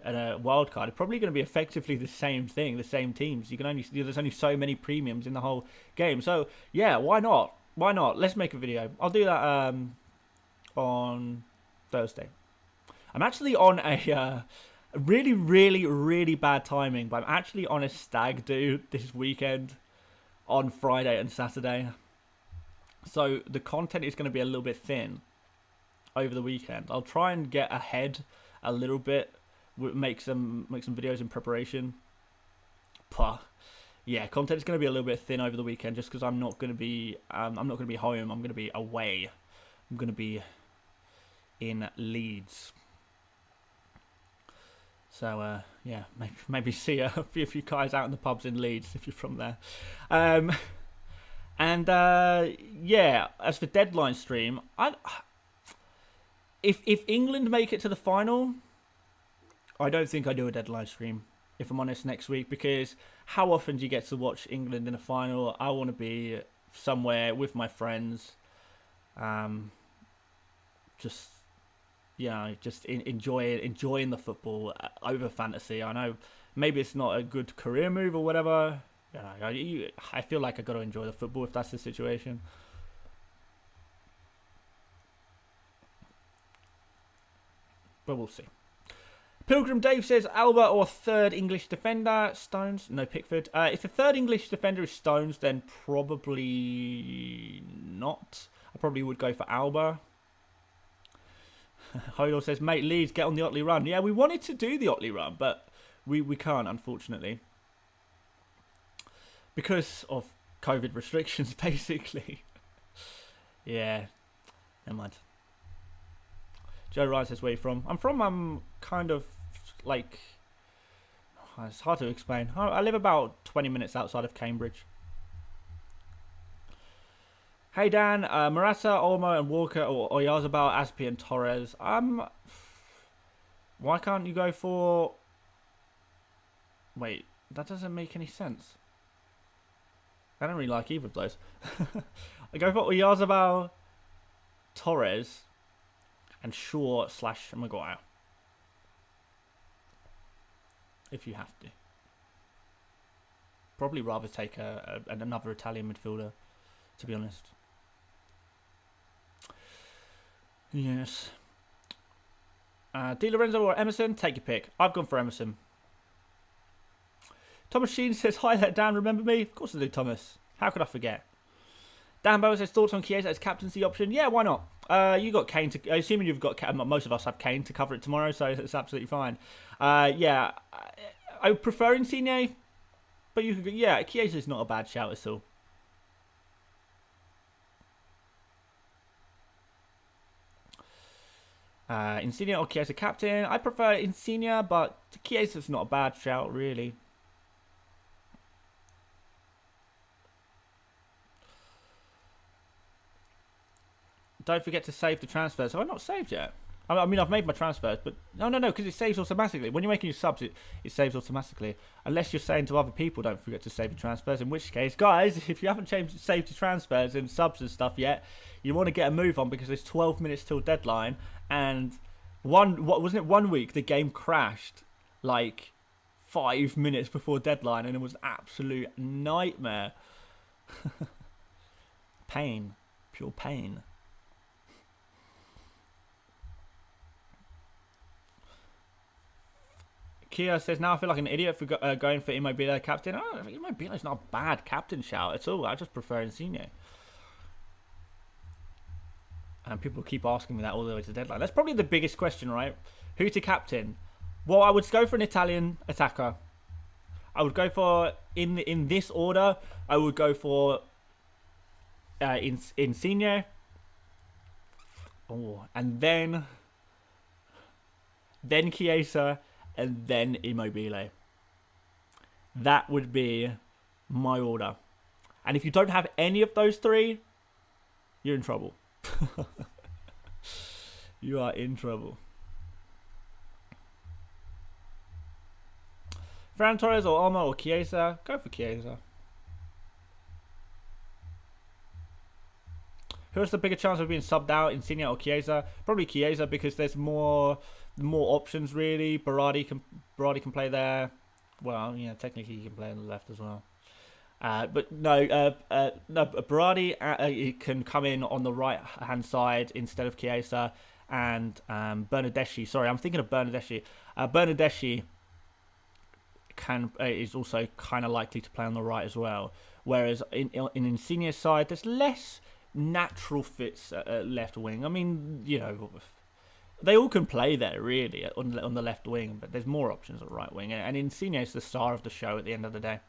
Wildcard are probably going to be effectively the same thing, the same teams. There's only so many premiums in the whole game. So, yeah, why not? Why not? Let's make a video. I'll do that on Thursday. I'm actually on a really, really, really bad timing, but I'm actually on a stag do this weekend on Friday and Saturday. So the content is going to be a little bit thin over the weekend. I'll try and get ahead a little bit, make some videos in preparation. Yeah, content is going to be a little bit thin over the weekend just because I'm not going to be home. I'm going to be away. I'm going to be in Leeds. So yeah, maybe see a few of you guys out in the pubs in Leeds if you're from there. Yeah, as for deadline stream, if England make it to the final, I don't think I do a deadline stream, if I'm honest, next week, because how often do you get to watch England in a final? I want to be somewhere with my friends, just enjoying the football over fantasy. I know maybe it's not a good career move or whatever. I feel like I got to enjoy the football if that's the situation. But we'll see. Pilgrim Dave says Alba or third English defender. Stones, no Pickford. If the third English defender is Stones, then probably not. I probably would go for Alba. Hodor says, mate, Leeds, get on the Otley run. Yeah, we wanted to do the Otley run, but we can't, unfortunately. Because of COVID restrictions, basically. Yeah, never mind. Joe Ryan says, where are you from? I'm from, kind of, like, it's hard to explain. I live about 20 minutes outside of Cambridge. Hey Dan, Morata, Olmo and Walker or Oyarzabal, Aspi and Torres. Why can't you go for... Wait, that doesn't make any sense. I don't really like either of those. I go for Oyarzabal, Torres and Shaw / Maguire. If you have to. Probably rather take another Italian midfielder, to be honest. Yes. Di Lorenzo or Emerson? Take your pick. I've gone for Emerson. Thomas Sheen says, hi there, Dan. Remember me? Of course I do, Thomas. How could I forget? Dan Bower says, thoughts on Chiesa as captaincy option? Yeah, why not? You got Kane to... Assuming you've got... Most of us have Kane to cover it tomorrow, so it's absolutely fine. Yeah, I would prefer Insigne, but you could... Yeah, Chiesa's not a bad shout at all. Insigne or Chiesa captain? I prefer Insigne, but Chiesa's not a bad shout, really. Don't forget to save the transfers. Have I not saved yet? I mean, I've made my transfers, but no, because it saves automatically. When you're making your subs, it saves automatically. Unless you're saying to other people, don't forget to save your transfers. In which case, guys, if you haven't saved your transfers and subs and stuff yet, you want to get a move on because there's 12 minutes till deadline. And wasn't it 1 week the game crashed like 5 minutes before deadline, and it was an absolute nightmare. Pain, pure pain. Kia says, now I feel like an idiot for going for Immobile captain. Oh, Immobile is not a bad captain shout at all. I just prefer Insigne. And people keep asking me that all the way to the deadline. That's probably the biggest question, right? Who to captain? Well, I would go for an Italian attacker. I would go for, in this order, I would go for Insigne. Oh, and then Chiesa. And then Immobile. That would be my order. And if you don't have any of those three, you're in trouble. You are in trouble. Ferran Torres or Olmo or Chiesa? Go for Chiesa. Who has the bigger chance of being subbed out, Insigne or Chiesa? Probably Chiesa, because there's more options really. Berardi can play there. Well, yeah, technically he can play on the left as well. But no, Berardi can come in on the right hand side instead of Chiesa, and Bernardeschi. Sorry, I'm thinking of Bernardeschi. Bernardeschi is also kind of likely to play on the right as well. Whereas in Insigne's side, there's less natural fits at left wing. I mean, you know, they all can play there really on the left wing, but there's more options at right wing, and Insigne is the star of the show at the end of the day.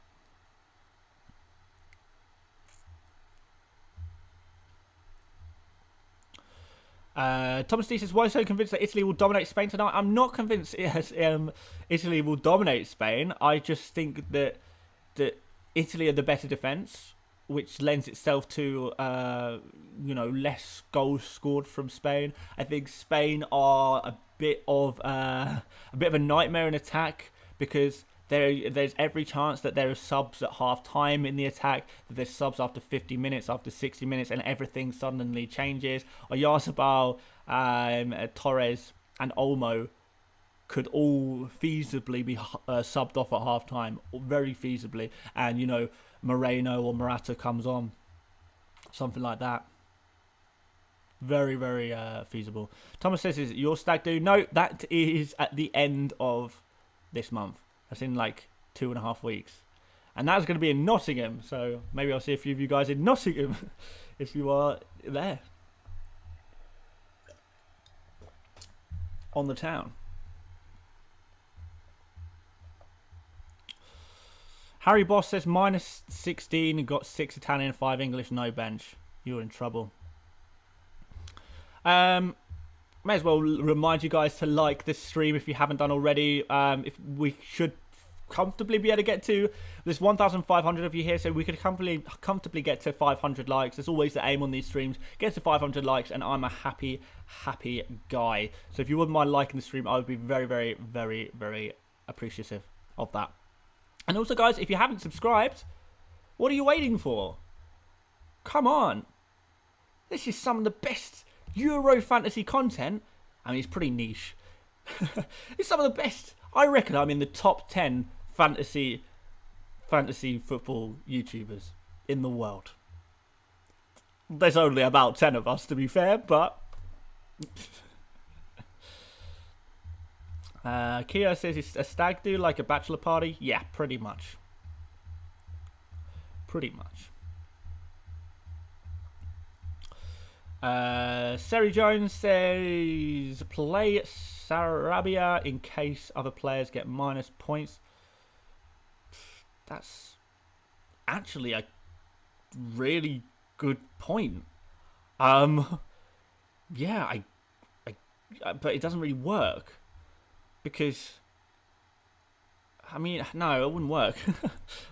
Thomas D says, why so convinced that Italy will dominate Spain tonight? I'm not convinced Italy will dominate Spain. I just think that Italy are the better defence, which lends itself to less goals scored from Spain. I think Spain are a bit of a nightmare in attack, because there's every chance that there are subs at half time in the attack, that there's subs after 50 minutes, after 60 minutes, and everything suddenly changes. Oyarzabal, Torres, and Olmo could all feasibly be subbed off at half time, very feasibly, and Moreno or Morata comes on, something like that. Very, very feasible. Thomas says, is it your stag do? No, that is at the end of this month. That's in like 2.5 weeks. And that's going to be in Nottingham. So maybe I'll see a few of you guys in Nottingham if you are there. On the town. Harry Boss says minus 16, got 6 Italian, 5 English, no bench. You're in trouble. May as well remind you guys to like this stream if you haven't done already. If we should comfortably be able to get to, there's 1,500 of you here, so we could comfortably get to 500 likes. There's always the aim on these streams. Get to 500 likes and I'm a happy guy. So if you wouldn't mind liking the stream, I would be very, very, very, very appreciative of that. And also, guys, if you haven't subscribed, what are you waiting for? Come on. This is some of the best Euro fantasy content. I mean, it's pretty niche. It's some of the best. I reckon I'm in the top 10 fantasy football YouTubers in the world. There's only about 10 of us, to be fair, but Kia says, is a stag do like a bachelor party? Yeah, pretty much. Pretty much. Seri Jones says, play Sarabia in case other players get minus points. That's actually a really good point. Yeah, but it doesn't really work because, I mean, no, it wouldn't work.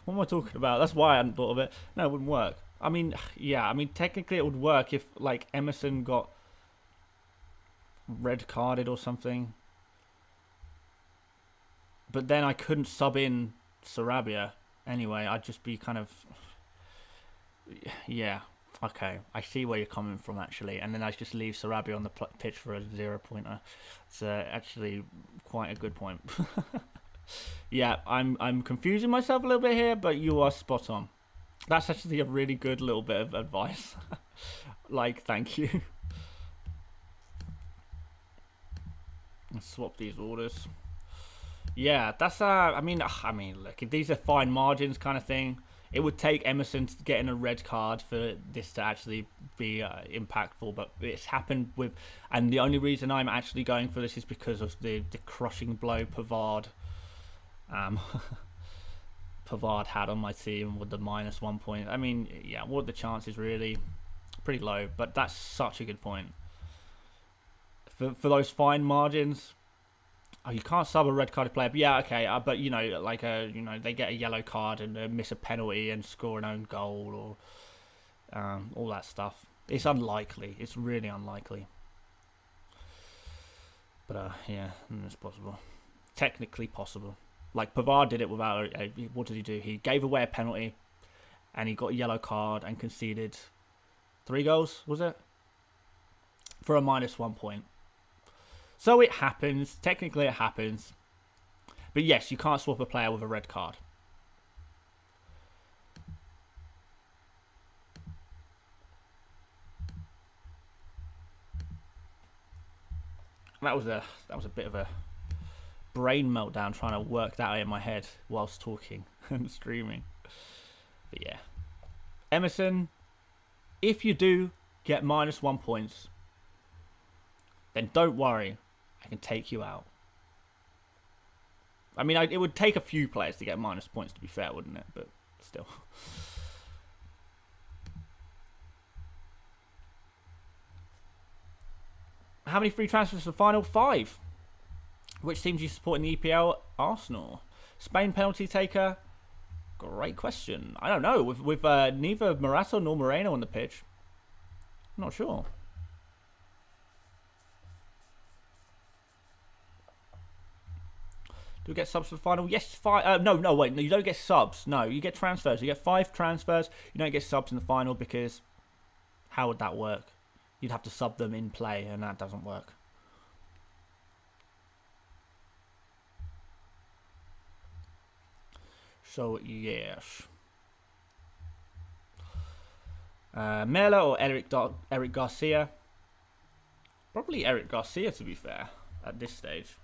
What am I talking about? That's why I hadn't thought of it. No, it wouldn't work. I mean, yeah, I mean, technically it would work if, like, Emerson got red carded or something. But then I couldn't sub in Sarabia anyway. I'd just be kind of, yeah, okay. I see where you're coming from, actually. And then I just leave Sarabia on the pitch for a 0-pointer. It's actually quite a good point. Yeah, I'm confusing myself a little bit here, but you are spot on. That's actually a really good little bit of advice. Like, thank you. Let's swap these orders. Yeah, that's I mean, look, if these are fine margins kind of thing, it would take Emerson getting a red card for this to actually be impactful. But it's happened with, and the only reason I'm actually going for this is because of the crushing blow Pavard Pavard had on my team with the -1 point. I mean, yeah, what are the chances really? Pretty low, but that's such a good point. For those fine margins, oh, you can't sub a red carded player. But yeah, okay, but you know, like they get a yellow card and miss a penalty and score an own goal or all that stuff. It's unlikely. It's really unlikely. But yeah, it's possible. Technically possible. Like, Pavard did it without what did he do? He gave away a penalty and he got a yellow card and conceded 3 goals, was it? For a -1 point. So it happens. Technically it happens. But yes, you can't swap a player with a red card. That was a bit of a brain meltdown trying to work that out in my head whilst talking and streaming. But yeah, Emerson, if you do get -1 points, then don't worry, I can take you out. I mean, it would take a few players to get minus points, to be fair, wouldn't it? But still. How many free transfers for the final? 5. Which teams do you support in the EPL? Arsenal. Spain penalty taker? Great question. I don't know. With neither Morata nor Moreno on the pitch. I'm not sure. Do we get subs for the final? Yes, 5. No, wait. No, you don't get subs. No, you get transfers. You get 5 transfers. You don't get subs in the final because how would that work? You'd have to sub them in play, and that doesn't work. So, yes. Mela or Eric Garcia? Probably Eric Garcia, to be fair, at this stage.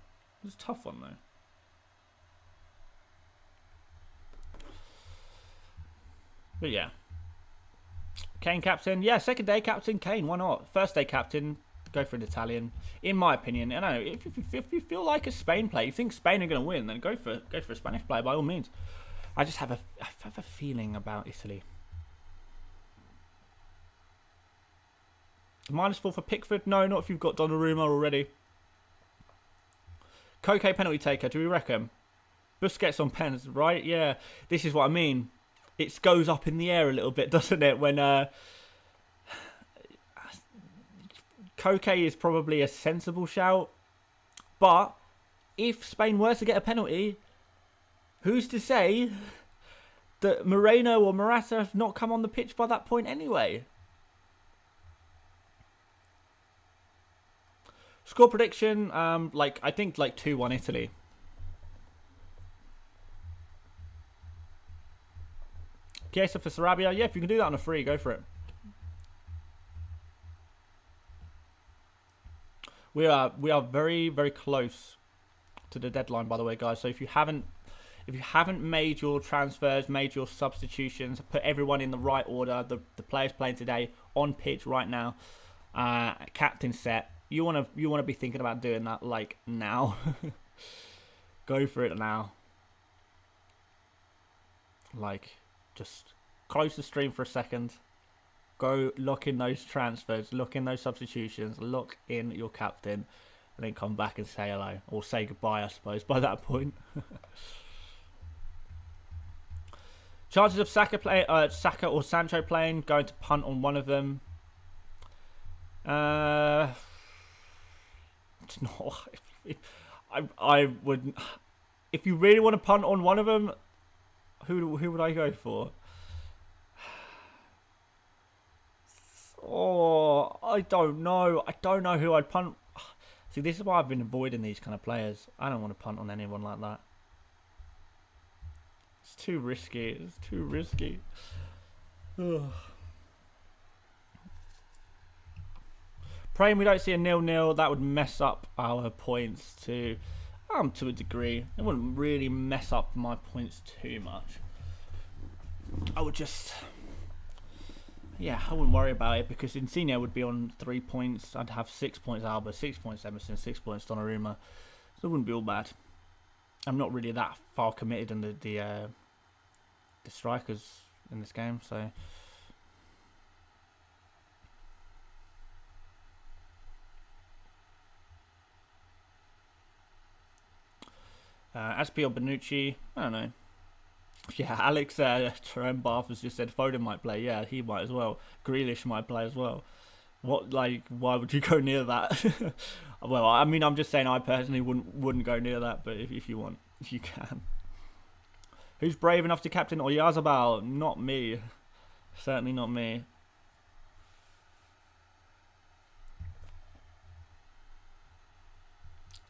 It's a tough one, though. But yeah. Kane captain. Yeah, second day captain, Kane. Why not? First day captain, go for an Italian. In my opinion, I don't know, if you feel like a Spain player, you think Spain are going to win, then go for a Spanish player by all means. I just have a feeling about Italy. -4 for Pickford? No, not if you've got Donnarumma already. Koke penalty taker, do we reckon? Busquets on pens, right? Yeah, this is what I mean. It goes up in the air a little bit, doesn't it? When Koke is probably a sensible shout. But if Spain were to get a penalty, who's to say that Moreno or Morata have not come on the pitch by that point anyway? Score prediction, I think 2-1 Italy. Chiesa for Sarabia. Yeah, if you can do that on a free, go for it. We are very, very close to the deadline, by the way, guys. So if you haven't made your transfers, made your substitutions, put everyone in the right order, the players playing today on pitch right now, captain set, you want to be thinking about doing that like now. Go for it now. Like, just close the stream for a second. Go look in those transfers, look in those substitutions, look in your captain, and then come back and say hello. Or say goodbye, I suppose, by that point. Chances of Saka or Sancho playing, going to punt on one of them. It's not. I would. If you really want to punt on one of them, who would I go for? Oh, I don't know. I don't know who I'd punt. See, this is why I've been avoiding these kind of players. I don't want to punt on anyone like that. It's too risky. It's too risky. Ugh. Praying we don't see a 0-0. That would mess up our points to a degree. It wouldn't really mess up my points too much. I would just... Yeah, I wouldn't worry about it because Insigne would be on 3 points. I'd have 6 points Alba, 6 points Emerson, 6 points Donnarumma. So it wouldn't be all bad. I'm not really that far committed on the strikers in this game, so... Aspie or Bonucci, I don't know. Yeah, Alex Trembath has just said Foden might play. Yeah, he might as well. Grealish might play as well. What, like, why would you go near that? Well, I mean, I'm just saying I personally wouldn't go near that, but if you want, you can. Who's brave enough to captain Oyarzabal? Not me. Certainly not me.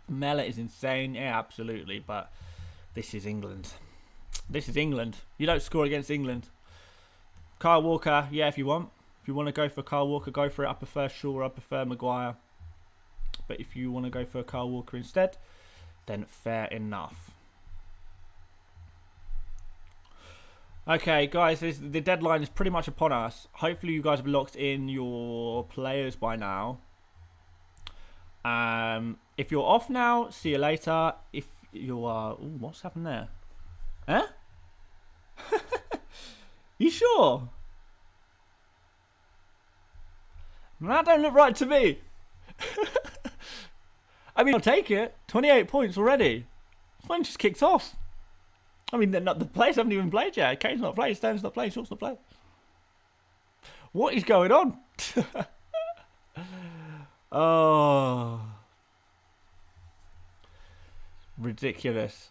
Mela is insane. Yeah, absolutely, but this is England. This is England. You don't score against England. Kyle Walker, yeah, if you want. If you want to go for Kyle Walker, go for it. I prefer Shaw, I prefer Maguire. But if you want to go for Kyle Walker instead, then fair enough. Okay, guys, the deadline is pretty much upon us. Hopefully you guys have locked in your players by now. If you're off now, see you later. If you are... Ooh, what's happened there? Huh? You sure? That don't look right to me. I mean, I'll take it. 28 points already. This one just kicked off. I mean, the players haven't even played yet. Kane's not played, Stone's not played, Short's not played. What is going on? Oh. Ridiculous.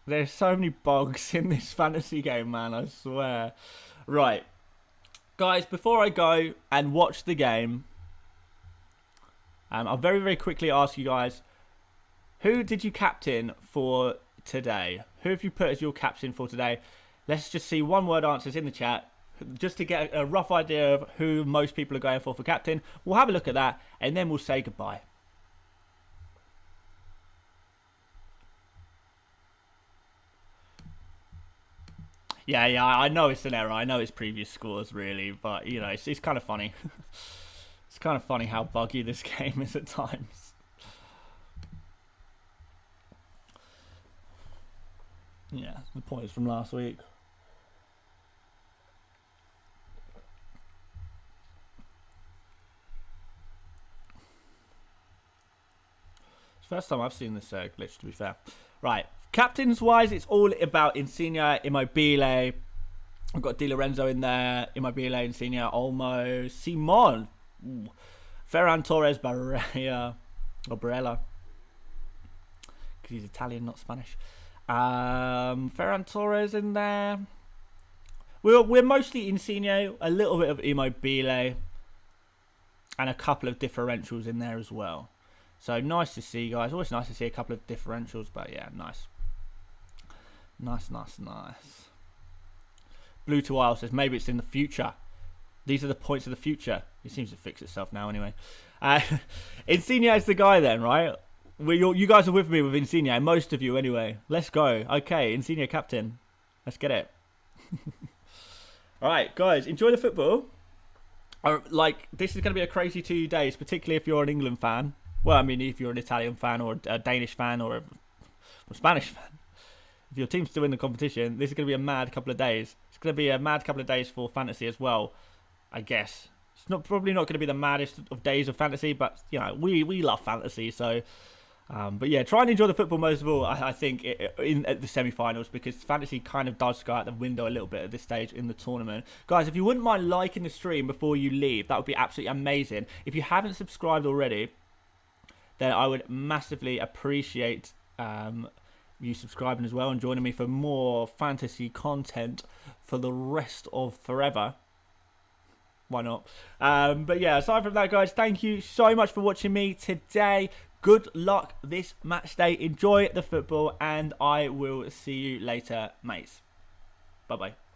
There's so many bugs in this fantasy game, man, I swear. Right. Guys, before I go and watch the game, I'll very, very quickly ask you guys, who did you captain for today? Who have you put as your captain for today? Let's just see one-word answers in the chat, just to get a rough idea of who most people are going for captain. We'll have a look at that, and then we'll say goodbye. Yeah, I know it's an error. I know it's previous scores, really, but, you know, it's kind of funny. It's kind of funny how buggy this game is at times. Yeah, the points from last week. It's the first time I've seen this glitch, to be fair. Right. Captains wise, it's all about Insigne, Immobile. I've got Di Lorenzo in there. Immobile, Insigne, Olmo, Simon, Ferran Torres, Barella, or Barella, because he's Italian, not Spanish. Ferran Torres in there. We're mostly Insigne, a little bit of Immobile, and a couple of differentials in there as well. So nice to see, guys. Always nice to see a couple of differentials, but yeah, nice. Nice. Blue to Isle says maybe it's in the future. These are the points of the future. It seems to fix itself now anyway. Insigne is the guy then, right? You guys are with me with Insigne, most of you anyway. Let's go. Okay, Insigne captain. Let's get it. All right, guys, enjoy the football. This is going to be a crazy 2 days, particularly if you're an England fan. Well, I mean, if you're an Italian fan or a Danish fan or a Spanish fan. If your team's still in the competition, this is going to be a mad couple of days. It's going to be a mad couple of days for fantasy as well, I guess. It's probably not going to be the maddest of days of fantasy, but, you know, we love fantasy, so... but yeah, try and enjoy the football most of all, I think, at the semi-finals, because fantasy kind of does go out the window a little bit at this stage in the tournament. Guys, if you wouldn't mind liking the stream before you leave, that would be absolutely amazing. If you haven't subscribed already, then I would massively appreciate you subscribing as well and joining me for more fantasy content for the rest of forever. Why not? But yeah, aside from that, guys, thank you so much for watching me today. Good luck this match day. Enjoy the football, and I will see you later, mates. Bye-bye.